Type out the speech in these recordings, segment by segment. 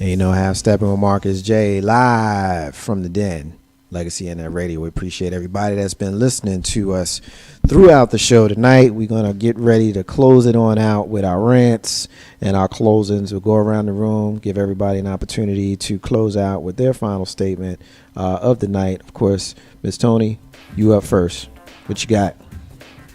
And have Steppin with Marcus J live from the Den, Legacy Internet Radio. We appreciate everybody that's been listening to us throughout the show tonight. We're going to get ready to close it on out with our rants and our closings. We'll go around the room, give everybody an opportunity to close out with their final statement of the night. Of course, Miss Tony, you up first. What you got?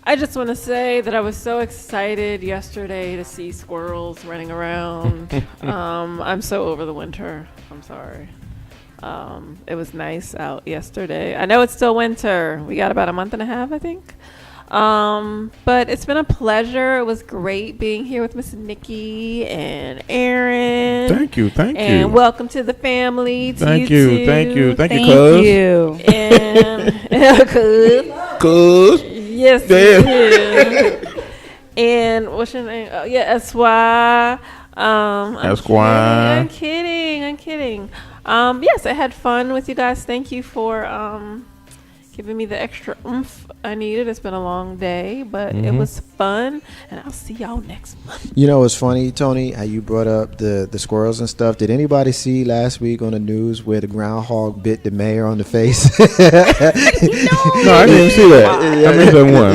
I just want to say that I was so excited yesterday to see squirrels running around. I'm so over the winter. I'm sorry. It was nice out yesterday. I know it's still winter. We got about a month and a half, I think. But it's been a pleasure. It was great being here with Miss Nikki and Aaron. Thank you. And welcome to the family. Thank you, cuz. And Cuz. Yes, you. And what's your name? Oh, yeah, S.Y. I'm kidding. Yes, I had fun with you guys. Thank you for giving me the extra oomph I needed. It's been a long day, but it was fun. And I'll see y'all next month. It's funny, Tony, how you brought up the squirrels and stuff. Did anybody see last week on the news where the groundhog bit the mayor on the face? No, I didn't even see that. I missed that one.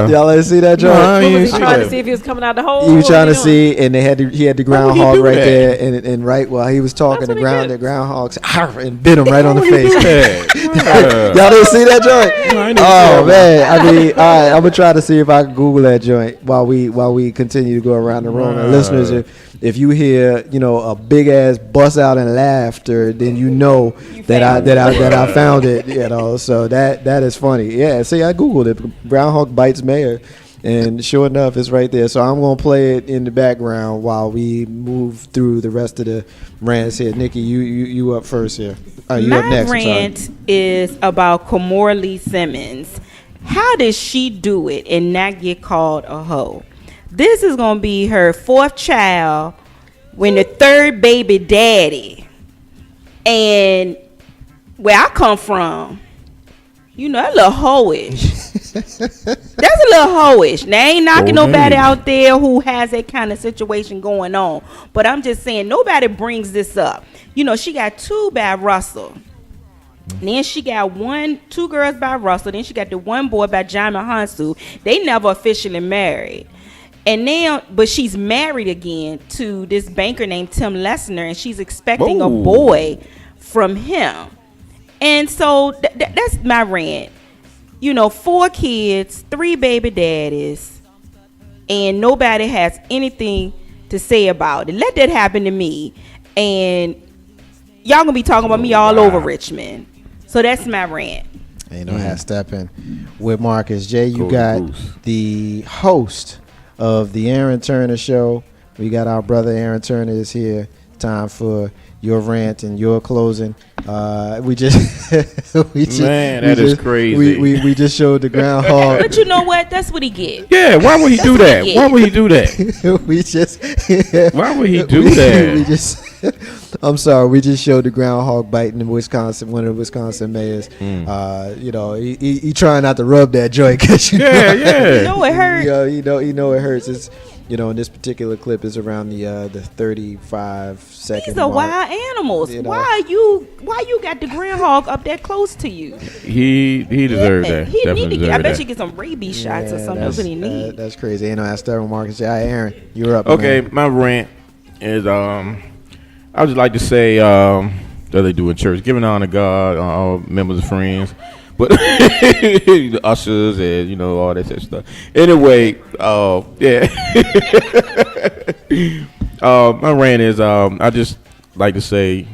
Y'all didn't see that, John? No, I didn't Was he see trying that. to see if he was coming out the hole? He was trying to see, and he had the groundhog right there, and right while he was talking, That's the what he did. groundhog and bit him right on the face. Yeah. Y'all didn't see that joint? No, I didn't see Oh that. man, I mean, all right, I'm gonna try to see if I can Google that joint while we continue to go around the room. And listeners, if you hear a big ass bust out in laughter, then that I found it. So that is funny. Yeah, see, I Googled it. Groundhog bites mayor. And sure enough, it's right there. So I'm going to play it in the background while we move through the rest of the rants here. Nikki, you up first here. You up next. My rant is about Kamora Simmons. How did she do it and not get called a hoe? This is going to be her fourth child when the third baby daddy. And where I come from, a little hoish. That's a little hoish. Now, I ain't knocking nobody out there who has that kind of situation going on. But I'm just saying, nobody brings this up. She got two by Russell. Then she got two girls by Russell. Then she got the one boy by John Hansu. They never officially married. And now, but she's married again to this banker named Tim Lessner, and she's expecting a boy from him. And so that's my rant. 4 kids, 3 baby daddies, and nobody has anything to say about it. Let that happen to me, and y'all gonna be talking about me all over Richmond. So that's my rant. Have Steppin with Marcus J. You got Bruce, the host of the Aaron Turner Show. We got our brother Aaron Turner is here. Time for your rant and your closing. That is crazy. We just showed the groundhog. But you know what? That's what he get. Yeah, why would he do that? Why would he do that? Why would he do that? I'm sorry. We just showed the groundhog biting in Wisconsin, one of the Wisconsin mayors. He trying not to rub that joint because You know it hurts. It hurts. It's in this particular clip is around the 35-second. These are mark. wild animals. Why you got the groundhog up that close to you? He deserved that. He Definitely need to deserved I bet that. you get some rabies shots or something. That's what he need. That's crazy. That's Steppin Marcus. Yeah, Aaron, you're up. Okay, man. my rant is I would just like to say that they do in church, giving honor to God, all members and friends, but the ushers and all that type of stuff. Anyway, my rant is I just like to say,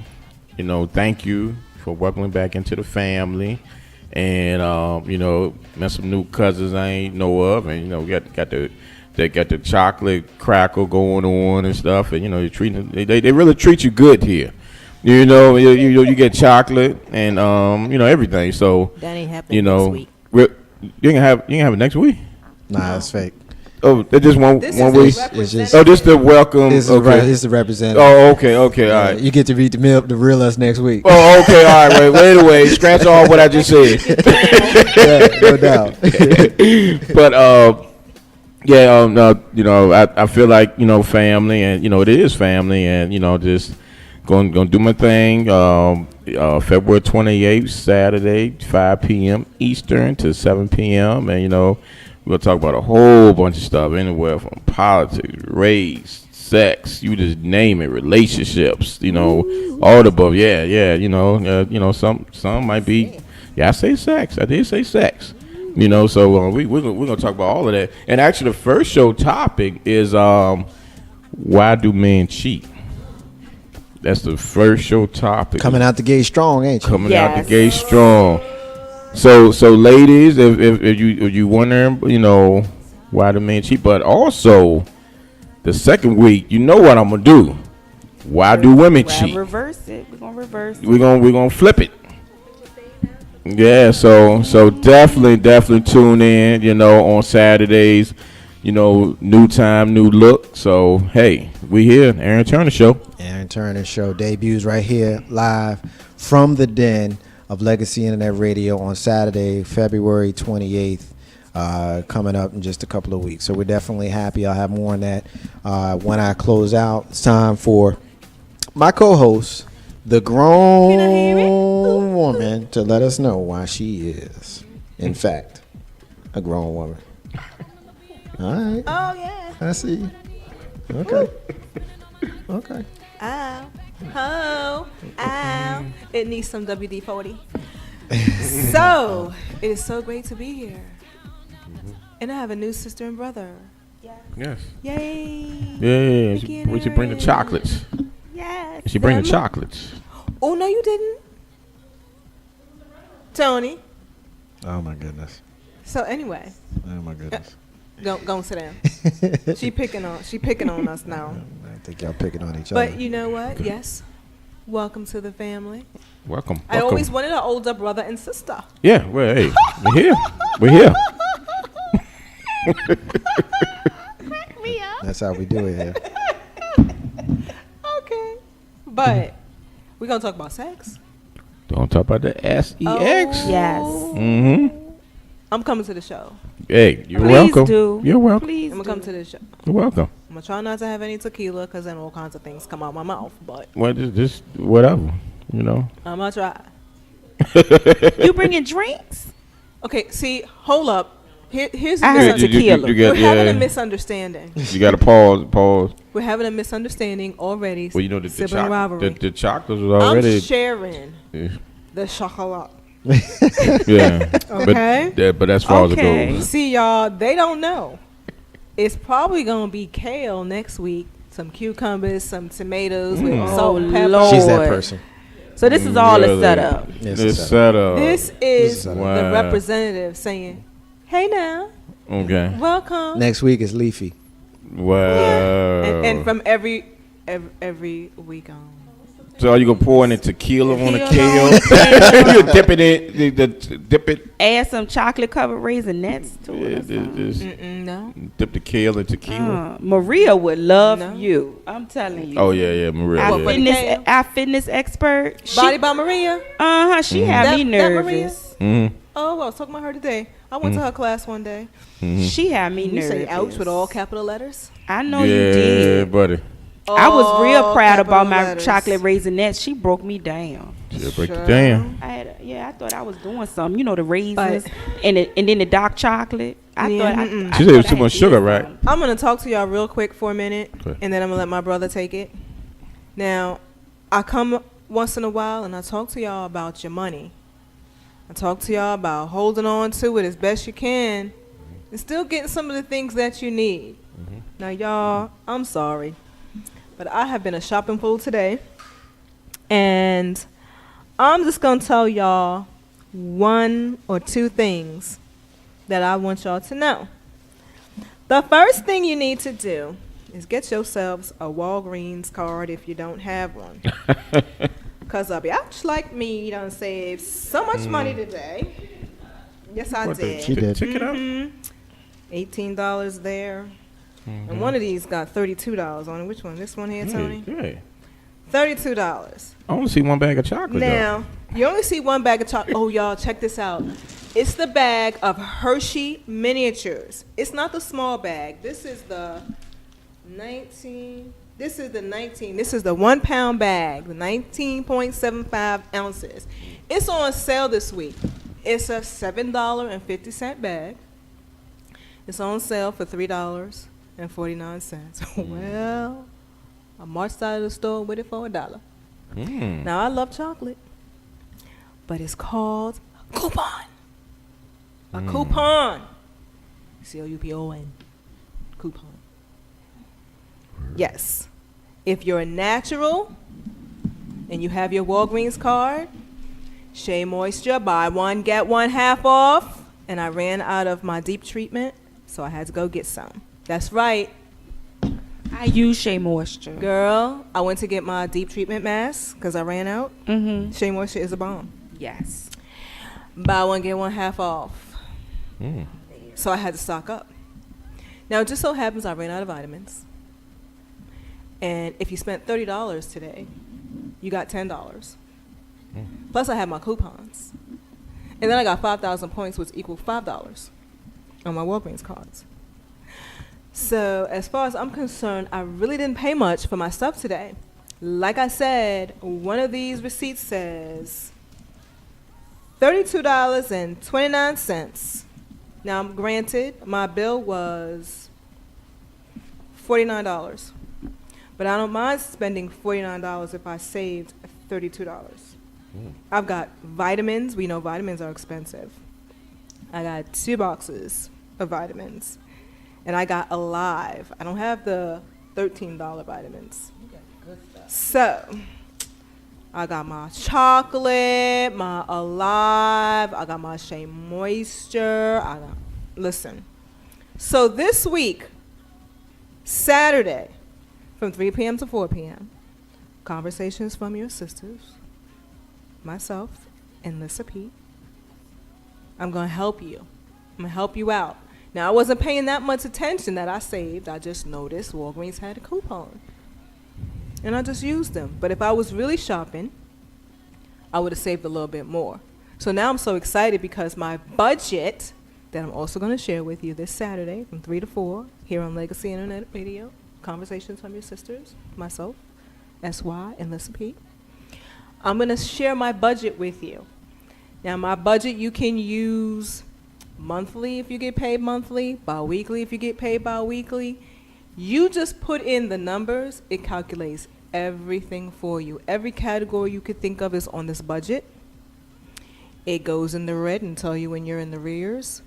thank you for welcoming back into the family, and met some new cousins I ain't know of, and they got the chocolate crackle going on and stuff, and they really treat you good here. You get chocolate and everything. So that ain't happening next week. You can have it next week. Nah, it's fake. Oh, it's just one week. It's just. This the welcome. This is the representative. Oh, okay, all right. You get to read the real us next week. Oh, okay, all right. Well, anyway, scratch off what I just said. Yeah, no doubt. But I feel like family, and it is family, and just Gonna do my thing. February 28th, Saturday, 5 p.m. Eastern to 7 p.m. And we're gonna talk about a whole bunch of stuff, anywhere from politics, race, sex, you just name it, relationships, all the above. Yeah. Some might be. Yeah, I say sex. I did say sex. So we're gonna talk about all of that. And actually, the first show topic is why do men cheat? That's the first show topic. Coming out the gate strong, ain't you? Coming out the gate strong. So ladies, if you wondering, why do men cheat, but also the second week, you know what I'm gonna do? Why do women cheat? Reverse it. We're gonna reverse it. We're gonna flip it. Yeah. So definitely tune in. On Saturdays. New time, new look. So, hey, we here. Aaron Turner Show. Aaron Turner Show debuts right here live from the den of Legacy Internet Radio on Saturday, February 28th, coming up in just a couple of weeks. So we're definitely happy. I'll have more on that when I close out. It's time for my co-host, the grown woman, to let us know why she is, in fact, a grown woman. All right. Oh, yeah. I see. Okay. Okay. Ow. Ho. Ow. It needs some WD-40. So, it is so great to be here. And I have a new sister and brother. Yes. Yay. Yeah. We should bring the chocolates. Yes. She bring the chocolates. Oh, no, you didn't. Tony. Oh, my goodness. So, anyway. Oh, my goodness. Go and sit down. She picking on us now. I think y'all picking on each other. But you know what? Yes. Welcome to the family. Welcome. I always wanted an older brother and sister. Yeah, well, hey, we're here. Crack me up. That's how we do it here. Okay. But we're going to talk about sex. Don't talk about the sex. Oh. Yes. Mm-hmm. I'm coming to the show. Hey, you're Please welcome. do. You're welcome. Please I'm going to come to the show. You're welcome. I'm going to try not to have any tequila because then all kinds of things come out my mouth. But Well, just whatever, I'm going to try. You bringing drinks? Okay, see, hold up. Here's the I heard tequila. We're having a misunderstanding. You got to pause. We're having a misunderstanding already. Well, the sibling rivalry. the chocolates was already. I'm sharing Yeah. the chocolate. Yeah. Okay. But as far as it Okay. goes. See, y'all, they don't know. It's probably going to be kale next week, some cucumbers, some tomatoes with salt and pepper. Lord. She's that person. So this is all a Really? setup. It's set up. This is Wow. the representative saying, hey now, Okay. welcome. Next week is Leafy. Wow. And from every week on. So are you gonna pour in the tequila on the Tequila. kale? You dip it in, dip it. Add some chocolate covered raisinets to it. or something. Just No. dip the kale in tequila. Maria would love No. you. I'm telling you. Oh yeah, Maria. Our What, Yeah. kale? our fitness expert. Body by Maria. She had me That Maria? nervous. Mm-hmm. Oh, I was talking about her today. I went to her class one day. She had me You nervous. say ouch with all capital letters? I know Yeah, you did. buddy. I was real All proud about capital my letters. chocolate raisinets. She broke me down. She'll break Sure. it down. I thought I was doing something. The raisins and then the dark chocolate. I Yeah, thought She said it was too much sugar, right? I'm going to talk to y'all real quick for a minute, Okay. and then I'm going to let my brother take it. Now, I come once in a while, and I talk to y'all about your money. I talk to y'all about holding on to it as best you can and still getting some of the things that you need. Now, y'all, I'm sorry, but I have been a shopping fool today, and I'm just going to tell y'all one or two things that I want y'all to know. The first thing you need to do is get yourselves a Walgreens card if you don't have one. Because a bitch like me done saved so much money today. Yes, I What, did. She did. Ticket up? $18 there. And one of these got $32 on it. Which one? This one here, Tony? Yeah. $32. I only see one bag of chocolate. Now, you only see one bag of chocolate. Oh, y'all, check this out. It's the bag of Hershey miniatures. It's not the small bag. This is the 19. This is the 19. This is the 1 pound bag, the 19.75 ounces. It's on sale this week. It's a $7.50 bag. It's on sale for $3.49. Well, I marched out of the store with it for $1. Now I love chocolate, but it's called a coupon. A coupon. COUPON. Coupon. Yes. If you're a natural and you have your Walgreens card, Shea Moisture, buy one, get one half off. And I ran out of my deep treatment, so I had to go get some. That's right. I use Shea Moisture. Girl, I went to get my deep treatment mask because I ran out. Mm-hmm. Shea Moisture is a bomb. Yes. Buy one, get one half off. So I had to stock up. Now, it just so happens I ran out of vitamins. And if you spent $30 today, you got $10. Plus, I had my coupons. And then I got 5,000 points, which equal $5 on my Walgreens cards. So as far as I'm concerned, I really didn't pay much for my stuff today. Like I said, one of these receipts says $32.29. Now, granted, my bill was $49. But I don't mind spending $49 if I saved $32. I've got vitamins. We know vitamins are expensive. I got 2 boxes of vitamins. And I got Alive. I don't have the $13 vitamins. So, I got my chocolate, my Alive. I got my Shea Moisture. Listen. So this week, Saturday, from 3 p.m. to 4 p.m., Conversations from Your Sisters, myself, and Lissa P. I'm going to help you. I'm going to help you out. Now, I wasn't paying that much attention that I saved. I just noticed Walgreens had a coupon. And I just used them. But if I was really shopping, I would have saved a little bit more. So now I'm so excited because my budget that I'm also going to share with you this Saturday from 3 to 4 here on Legacy Internet Radio, Conversations from Your Sisters, myself, SY, and Lissa P. I'm going to share my budget with you. Now, my budget you can use monthly if you get paid monthly, bi-weekly if you get paid bi-weekly. You just put in the numbers, it calculates everything for you. Every category you could think of is on this budget. It goes in the red and tell you when you're in the rears.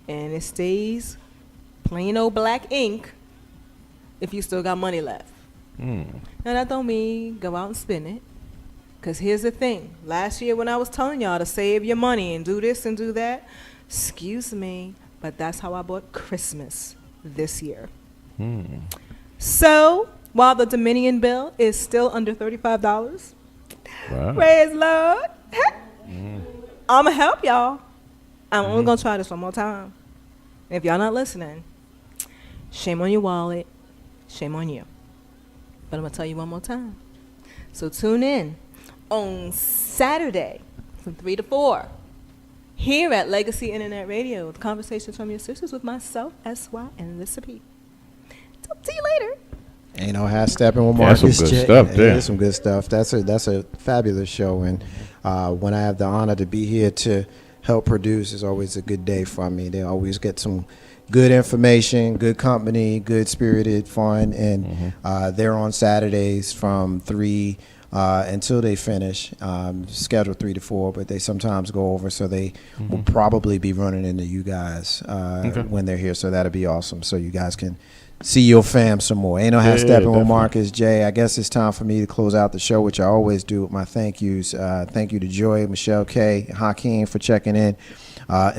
And it stays plain old black ink if you still got money left. Now, that don't mean go out and spend it. Because here's the thing. Last year when I was telling y'all to save your money and do this and do that, excuse me, but that's how I bought Christmas this year. So, while the Dominion bill is still under $35, praise Lord, I'm going to help y'all. I'm only going to try this one more time. If y'all not listening, shame on your wallet, shame on you. But I'm going to tell you one more time. So tune in on Saturday from 3 to 4 here at Legacy Internet Radio with Conversations from Your Sisters with myself, SY, and Lissa P. Talk to you later. Ain't no half stepping with Marcus. That's some good stuff there. That's some good stuff. That's a fabulous show, and when I have the honor to be here to help produce, it's always a good day for me. They always get some good information, good company, good spirited fun, and they're on Saturdays from 3 until they finish. Scheduled 3 to 4, but they sometimes go over, so they will probably be running into you guys when they're here. So that'll be awesome. So you guys can see your fam some more. Ain't no half stepping with Marcus J. I guess it's time for me to close out the show, which I always do with my thank yous. Thank you to Joy, Michelle K, Hakeem for checking in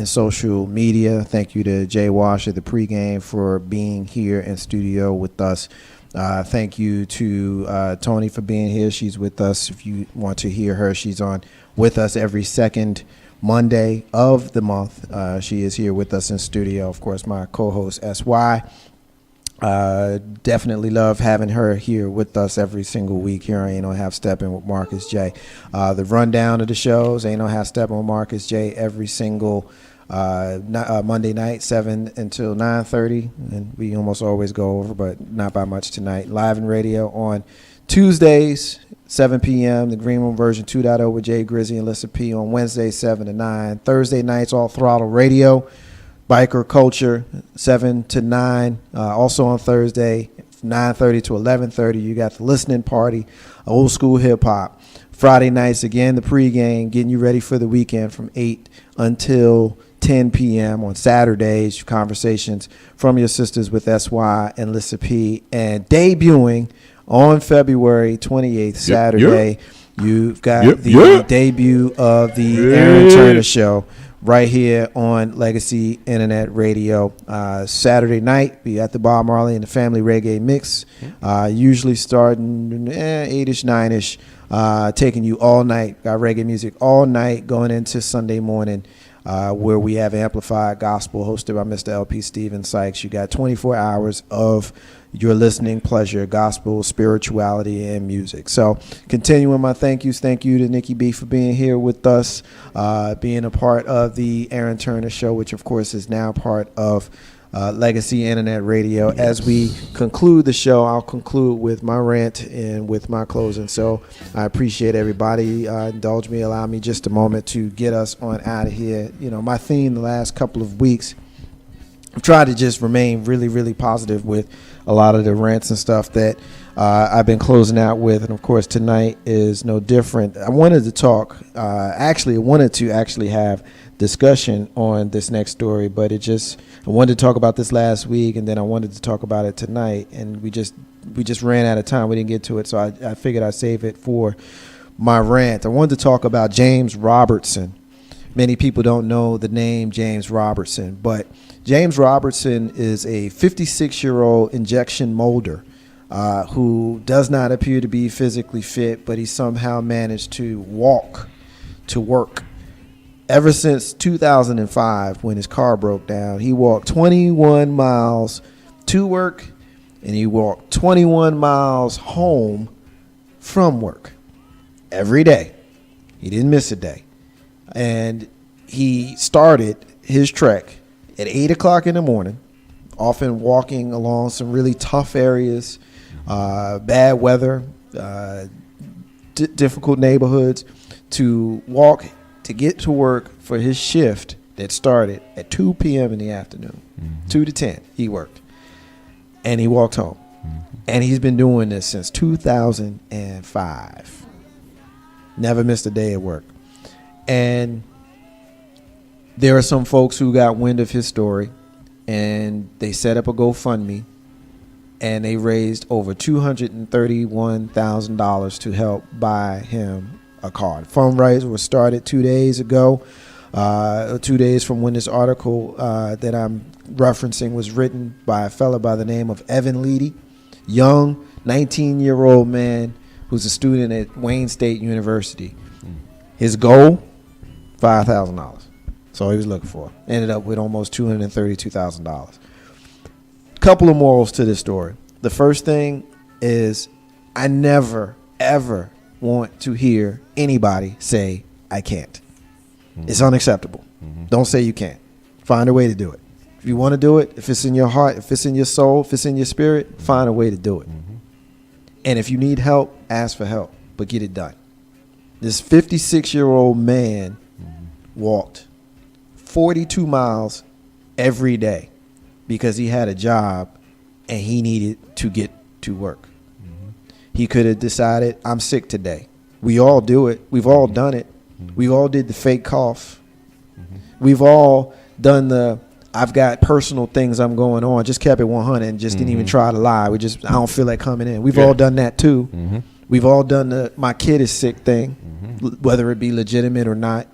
social media. Thank you to Jay Wash at the pregame for being here in studio with us. Thank you to Tony for being here. She's with us. If you want to hear her, she's on with us every second Monday of the month. She is here with us in studio. Of course, my co-host SY. Definitely love having her here with us every single week here on Ain't No Half Steppin' with Marcus J. The rundown of the shows, Ain't No Half Steppin' with Marcus J. every single Monday night, 7 until 9:30, and we almost always go over, but not by much tonight. Live and radio on Tuesdays, 7 p.m., the Green Room version 2.0 with Jay Grizzy and Lissa P on Wednesday, 7 to 9. Thursday nights, All Throttle Radio, Biker Culture, 7 to 9. Also on Thursday, 9:30 to 11:30, you got the Listening Party, old school hip hop. Friday nights, again, the pregame, getting you ready for the weekend from 8 until 10 p.m. On Saturdays, conversations from your sisters with SY and Lissa P. And debuting on February 28th, Saturday, you've got the debut of the Aaron Turner Show right here on Legacy Internet Radio. Saturday night, be at the Bob Marley and the Family Reggae Mix, usually starting 8-ish, 9-ish, taking you all night. Got reggae music all night going into Sunday morning, where we have Amplified Gospel hosted by Mr. LP Steven Sykes. You got 24 hours of your listening pleasure, gospel, spirituality, and music. So continuing my thank yous. Thank you to Nikki B for being here with us, being a part of the Aaron Turner Show, which of course is now part of Legacy Internet Radio. Yes. As we conclude the show, I'll conclude with my rant and with my closing. So I appreciate everybody. Indulge me, allow me just a moment to get us on out of here. You know, my theme the last couple of weeks, I've tried to just remain really, really positive with a lot of the rants and stuff that I've been closing out with. And of course, tonight is no different. I wanted to talk, I wanted to have discussion on this next story, but I wanted to talk about this last week, and then I wanted to talk about it tonight, and we just ran out of time. We didn't get to it, so I figured I'd save it for my rant. I wanted to talk about James Robertson. Many people don't know the name James Robertson, but James Robertson is a 56-year-old injection molder who does not appear to be physically fit, but he somehow managed to walk to work. Ever since 2005, when his car broke down, he walked 21 miles to work, and he walked 21 miles home from work every day. He didn't miss a day. And he started his trek at 8 o'clock in the morning, often walking along some really tough areas, bad weather, difficult neighborhoods, to walk to get to work for his shift that started at 2 p.m. in the afternoon. 2 to 10, he worked. And he walked home. And he's been doing this since 2005. Never missed a day at work. And there are some folks who got wind of his story, and they set up a GoFundMe, and they raised over $231,000 to help buy him a car. Fundraiser was started 2 days ago, 2 days from when this article that I'm referencing was written by a fella by the name of Evan Leedy, young 19-year-old man who's a student at Wayne State University. His goal, $5,000. That's all he was looking for. Ended up with almost $232,000. Couple of morals to this story. The first thing is, I never, ever want to hear anybody say, I can't. It's unacceptable. Don't say you can't. Find a way to do it. If you want to do it, if it's in your heart, if it's in your soul, if it's in your spirit, find a way to do it. And if you need help, ask for help, but get it done. This 56-year-old man walked 42 miles every day because he had a job and he needed to get to work. He could have decided, I'm sick today. We all do it. We've all done it. We all did the fake cough. We've all done the, I've got personal things I'm going on. Just kept it 100 and just didn't even try to lie. I don't feel like coming in. We've all done that too. We've all done the, my kid is sick thing, whether it be legitimate or not.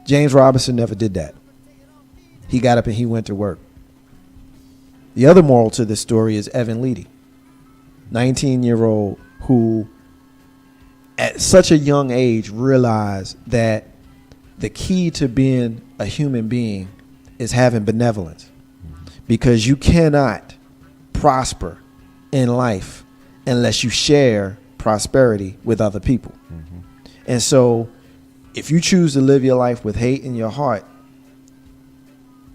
James Robinson never did that. He got up and he went to work. The other moral to this story is Evan Leedy, 19-year-old who at such a young age realized that the key to being a human being is having benevolence, because you cannot prosper in life unless you share prosperity with other people. And so if you choose to live your life with hate in your heart,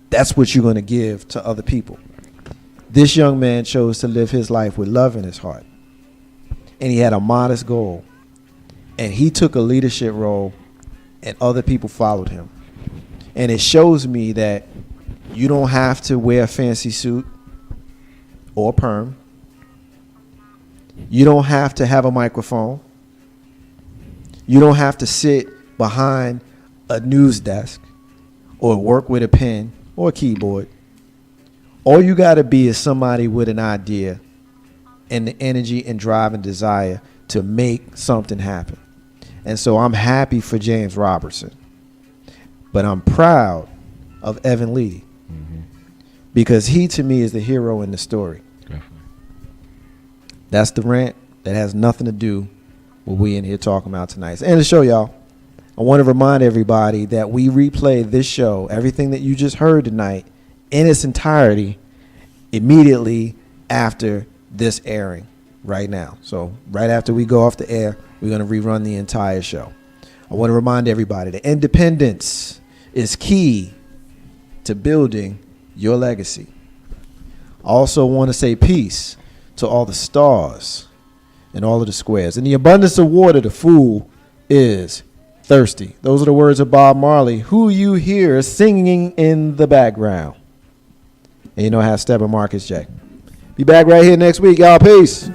that's what you're going to give to other people. This young man chose to live his life with love in his heart. And he had a modest goal. And he took a leadership role, and other people followed him. And it shows me that you don't have to wear a fancy suit or perm. You don't have to have a microphone. You don't have to sit behind a news desk or work with a pen or a keyboard. All you got to be is somebody with an idea and the energy and drive and desire to make something happen. And so I'm happy for James Robertson, but I'm proud of Evan Lee, because he, to me, is the hero in the story. Definitely. That's the rant that has nothing to do with what we in here talking about tonight. And to show y'all, I want to remind everybody that we replay this show, everything that you just heard tonight, in its entirety, immediately after this airing right now. So right after we go off the air, we're going to rerun the entire show. I want to remind everybody that independence is key to building your legacy. I also want to say peace to all the stars and all of the squares. In the abundance of water, the fool is thirsty. Those are the words of Bob Marley, who you hear singing in the background. And you know how Steppin Marcus J. Be back right here next week, y'all. Peace.